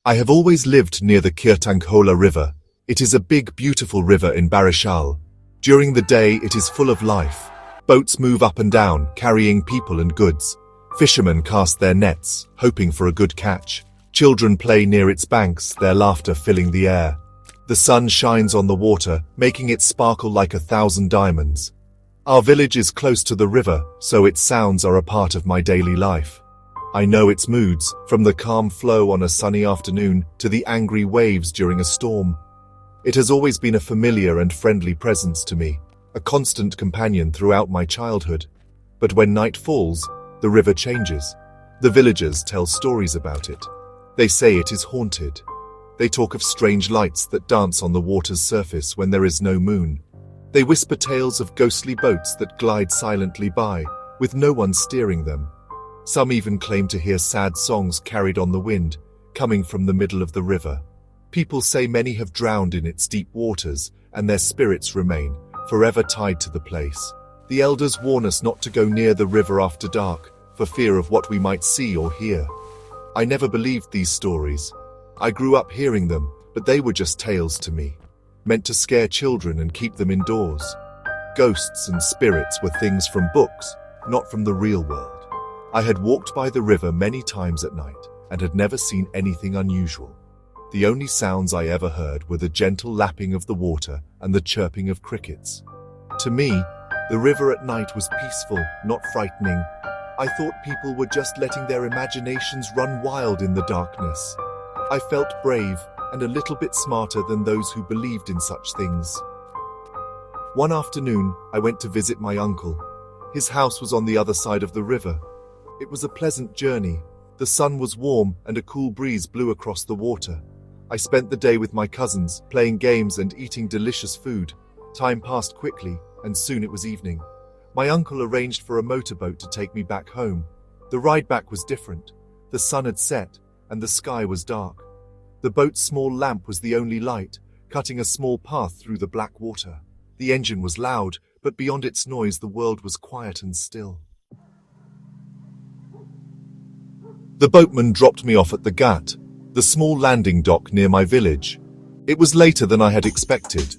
I have always lived near the Kirtankhola'r river. It is a big, beautiful river in Barishal. During the day, it is full of life. Boats move up and down, carrying people and goods. Fishermen cast their nets, hoping for a good catch. Children play near its banks, their laughter filling the air. The sun shines on the water, making it sparkle like 1,000 diamonds. Our village is close to the river, so its sounds are a part of my daily life. I know its moods, from the calm flow on a sunny afternoon to the angry waves during a storm. It has always been a familiar and friendly presence to me, a constant companion throughout my childhood. But when night falls, the river changes. The villagers tell stories about it. They say it is haunted. They talk of strange lights that dance on the water's surface when there is no moon. They whisper tales of ghostly boats that glide silently by, with no one steering them. Some even claim to hear sad songs carried on the wind, coming from the middle of the river. People say many have drowned in its deep waters, and their spirits remain, forever tied to the place. The elders warn us not to go near the river after dark, for fear of what we might see or hear. I never believed these stories. I grew up hearing them, but they were just tales to me, meant to scare children and keep them indoors. Ghosts and spirits were things from books, not from the real world. I had walked by the river many times at night and had never seen anything unusual. The only sounds I ever heard were the gentle lapping of the water and the chirping of crickets. To me, the river at night was peaceful, not frightening. I thought people were just letting their imaginations run wild in the darkness. I felt brave and a little bit smarter than those who believed in such things. One afternoon, I went to visit my uncle. His house was on the other side of the river. It was a pleasant journey. The sun was warm and a cool breeze blew across the water. I spent the day with my cousins, playing games and eating delicious food. Time passed quickly, and soon it was evening. My uncle arranged for a motorboat to take me back home. The ride back was different. The sun had set, and the sky was dark. The boat's small lamp was the only light, cutting a small path through the black water. The engine was loud, but beyond its noise the world was quiet and still. The boatman dropped me off at the Ghat, the small landing dock near my village. It was later than I had expected.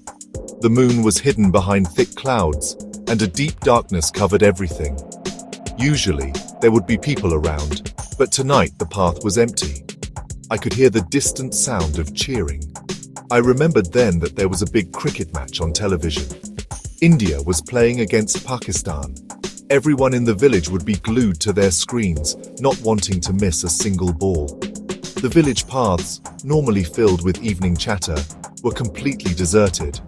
The moon was hidden behind thick clouds, and a deep darkness covered everything. Usually, there would be people around, but tonight the path was empty. I could hear the distant sound of cheering. I remembered then that there was a big cricket match on television. India was playing against Pakistan. Everyone in the village would be glued to their screens, not wanting to miss a single ball. The village paths, normally filled with evening chatter, were completely deserted.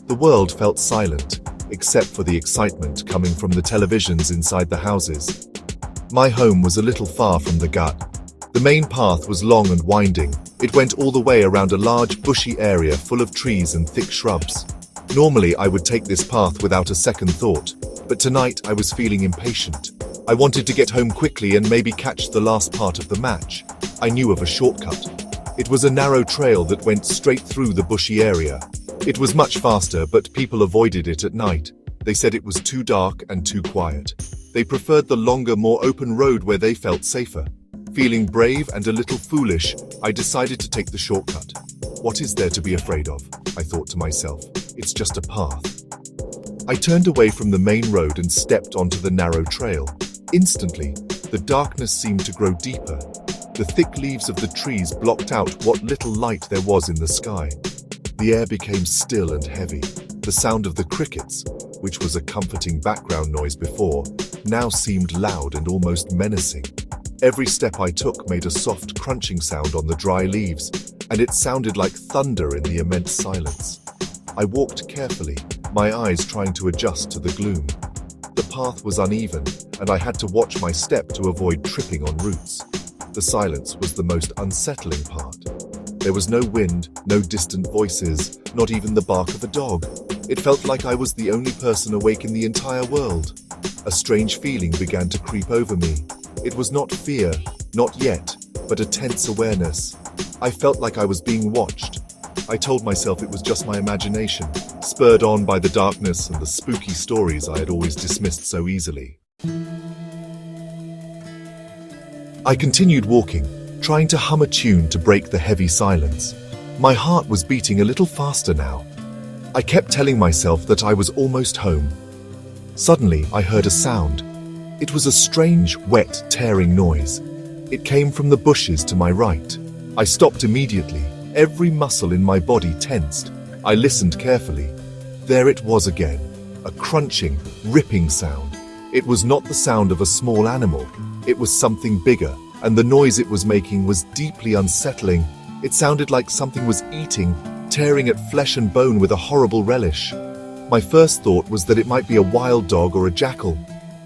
The world felt silent, except for the excitement coming from the televisions inside the houses. My home was a little far from the Ghat. The main path was long and winding. It went all the way around a large bushy area full of trees and thick shrubs. Normally, I would take this path without a second thought, but tonight I was feeling impatient. I wanted to get home quickly and maybe catch the last part of the match. I knew of a shortcut. It was a narrow trail that went straight through the bushy area. It was much faster, but people avoided it at night. They said it was too dark and too quiet. They preferred the longer, more open road where they felt safer. Feeling brave and a little foolish, I decided to take the shortcut. What is there to be afraid of? I thought to myself. It's just a path. I turned away from the main road and stepped onto the narrow trail. Instantly, the darkness seemed to grow deeper. The thick leaves of the trees blocked out what little light there was in the sky. The air became still and heavy. The sound of the crickets, which was a comforting background noise before, now seemed loud and almost menacing. Every step I took made a soft crunching sound on the dry leaves, and it sounded like thunder in the immense silence. I walked carefully, my eyes trying to adjust to the gloom. The path was uneven, and I had to watch my step to avoid tripping on roots. The silence was the most unsettling part. There was no wind, no distant voices, not even the bark of a dog. It felt like I was the only person awake in the entire world. A strange feeling began to creep over me. It was not fear, not yet, but a tense awareness. I felt like I was being watched. I told myself it was just my imagination, spurred on by the darkness and the spooky stories I had always dismissed so easily. I continued walking, trying to hum a tune to break the heavy silence. My heart was beating a little faster now. I kept telling myself that I was almost home. Suddenly, I heard a sound. It was a strange, wet, tearing noise. It came from the bushes to my right. I stopped immediately. Every muscle in my body tensed. I listened carefully. There it was again, a crunching, ripping sound. It was not the sound of a small animal. It was something bigger, and the noise it was making was deeply unsettling. It sounded like something was eating, tearing at flesh and bone with a horrible relish. My first thought was that it might be a wild dog or a jackal.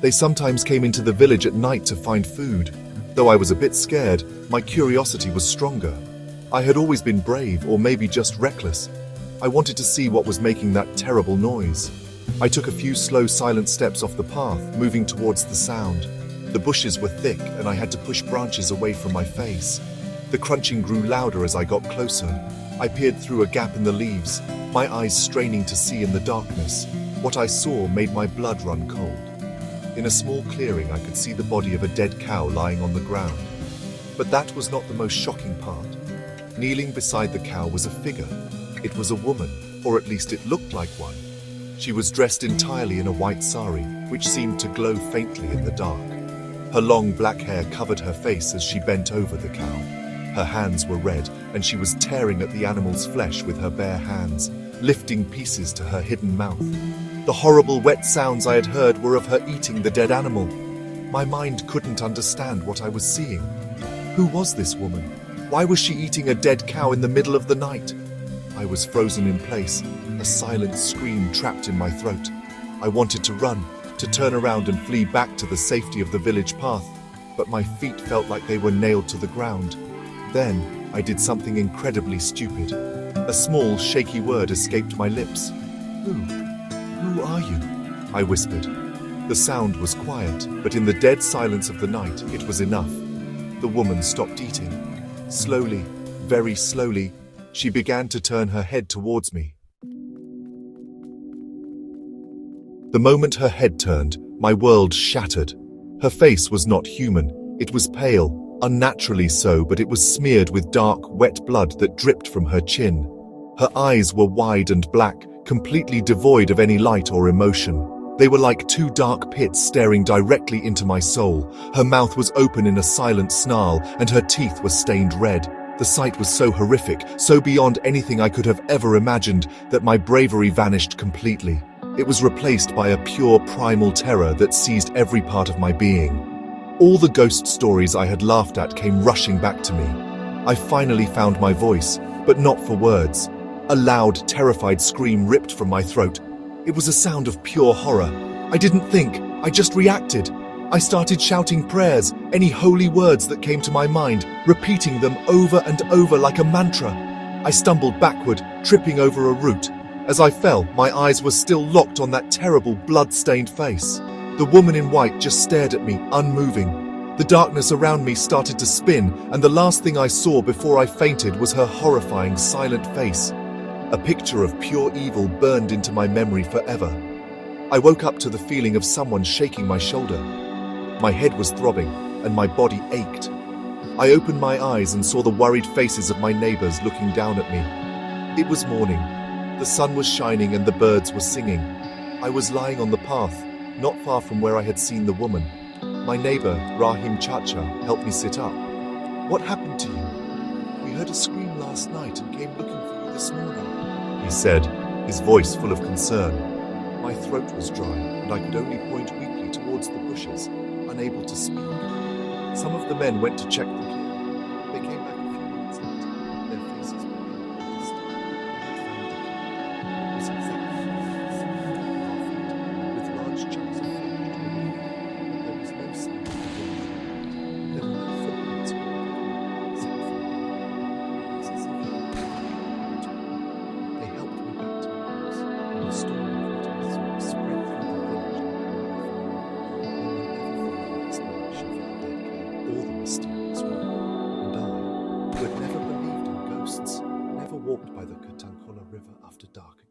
They sometimes came into the village at night to find food. Though I was a bit scared, my curiosity was stronger. I had always been brave, or maybe just reckless. I wanted to see what was making that terrible noise. I took a few slow, silent steps off the path, moving towards the sound. The bushes were thick, and I had to push branches away from my face. The crunching grew louder as I got closer. I peered through a gap in the leaves, my eyes straining to see in the darkness. What I saw made my blood run cold. In a small clearing, I could see the body of a dead cow lying on the ground. But that was not the most shocking part. Kneeling beside the cow was a figure. It was a woman, or at least it looked like one. She was dressed entirely in a white sari, which seemed to glow faintly in the dark. Her long black hair covered her face as she bent over the cow. Her hands were red, and she was tearing at the animal's flesh with her bare hands, lifting pieces to her hidden mouth. The horrible wet sounds I had heard were of her eating the dead animal. My mind couldn't understand what I was seeing. Who was this woman? Why was she eating a dead cow in the middle of the night? I was frozen in place, a silent scream trapped in my throat. I wanted to run, to turn around and flee back to the safety of the village path, but my feet felt like they were nailed to the ground. Then, I did something incredibly stupid. A small, shaky word escaped my lips. Who are you? I whispered. The sound was quiet, but in the dead silence of the night, it was enough. The woman stopped eating. Slowly, very slowly, she began to turn her head towards me. The moment her head turned, my world shattered. Her face was not human. It was pale, unnaturally so, but it was smeared with dark, wet blood that dripped from her chin. Her eyes were wide and black, completely devoid of any light or emotion. They were like two dark pits staring directly into my soul. Her mouth was open in a silent snarl, and her teeth were stained red. The sight was so horrific, so beyond anything I could have ever imagined, that my bravery vanished completely. It was replaced by a pure primal terror that seized every part of my being. All the ghost stories I had laughed at came rushing back to me. I finally found my voice, but not for words. A loud, terrified scream ripped from my throat. It was a sound of pure horror. I didn't think, I just reacted. I started shouting prayers, any holy words that came to my mind, repeating them over and over like a mantra. I stumbled backward, tripping over a root. As I fell, my eyes were still locked on that terrible, blood-stained face. The woman in white just stared at me, unmoving. The darkness around me started to spin, and the last thing I saw before I fainted was her horrifying, silent face. A picture of pure evil burned into my memory forever. I woke up to the feeling of someone shaking my shoulder. My head was throbbing, and my body ached. I opened my eyes and saw the worried faces of my neighbors looking down at me. It was morning. The sun was shining and the birds were singing. I was lying on the path, not far from where I had seen the woman. My neighbor, Rahim Chacha, helped me sit up. "What happened to you? We heard a scream last night and came looking for you this morning," he said, his voice full of concern. My throat was dry, and I could only point weakly towards the bushes, unable to speak. Some of the men went to check the clearing. They came back a few minutes later, their faces were dazed. It was exactly with large chunks of flesh torn off, but there was no sign of danger. There were no footprints or anything. They helped me back to my house, and the story of what I saw spread through the village. All the mysterious one, and I, who had never believed in ghosts, never walked by the Kirtankhola'r river after dark again.